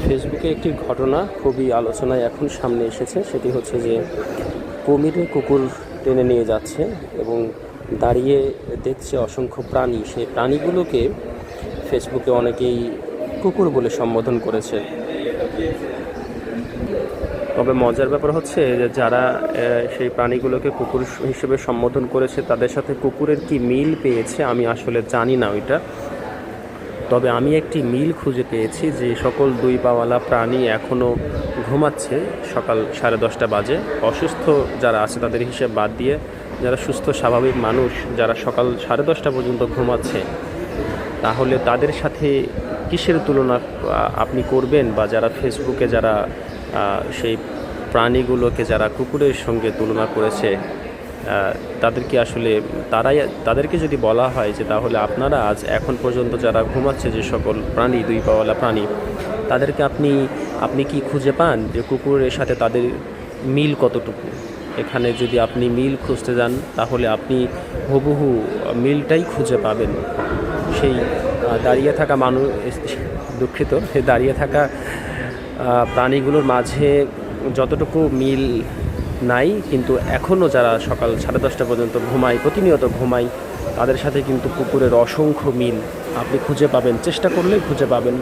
ফেসবুকে একটি ঘটনা খুবই আলোচনায় এখন সামনে এসেছে। সেটি হচ্ছে যে কুমিরে কুকুর টেনে নিয়ে যাচ্ছে এবং দাঁড়িয়ে দেখছে অসংখ্য প্রাণী। সেই প্রাণীগুলোকে ফেসবুকে অনেকেই কুকুর বলে সম্বোধন করেছে। তবে মজার ব্যাপার হচ্ছে যে যারা সেই প্রাণীগুলোকে কুকুর হিসেবে সম্বোধন করেছে তাদের সাথে কুকুরের কি মিল পেয়েছে আমি আসলে জানি না ওইটা। তবে আমি একটি মিল খুঁজে পেয়েছি যে সকল দুই পাওয়ালা প্রাণী এখনও ঘুমাচ্ছে। সকাল 10:30 বাজে। অসুস্থ যারা আছে তাদের হিসেব বাদ দিয়ে যারা সুস্থ স্বাভাবিক মানুষ যারা সকাল 10:30 পর্যন্ত ঘুমাচ্ছে, তাহলে তাদের সাথে কিসের তুলনা আপনি করবেন? বা যারা ফেসবুকে যারা সেই প্রাণীগুলোকে যারা কুকুরের সঙ্গে তুলনা করেছে, তাদেরকে আসলে তাদেরকে যদি বলা হয় যে তাহলে আপনারা আজ এখন পর্যন্ত যারা ঘুমাচ্ছে যে সকল প্রাণী, দুই পাওয়ালা প্রাণী, তাদেরকে আপনি কি খুঁজে পান যে কুকুরের সাথে তাদের মিল কতটুকু? এখানে যদি আপনি মিল খুঁজতে যান তাহলে আপনি হুবহু মিলটাই খুঁজে পাবেন। সেই দাঁড়িয়ে থাকা দুঃখিত, দাঁড়িয়ে থাকা প্রাণীগুলোর মাঝে যতটুকু মিল নাই, কিন্তু এখনও যারা সকাল 10:30 পর্যন্ত ঘুমায়, প্রতিনিয়ত ঘুমায়, তাদের সাথে কিন্তু কুকুরের অসংখ্য মিল আপনি খুঁজে পাবেন, চেষ্টা করলেই খুঁজে পাবেন।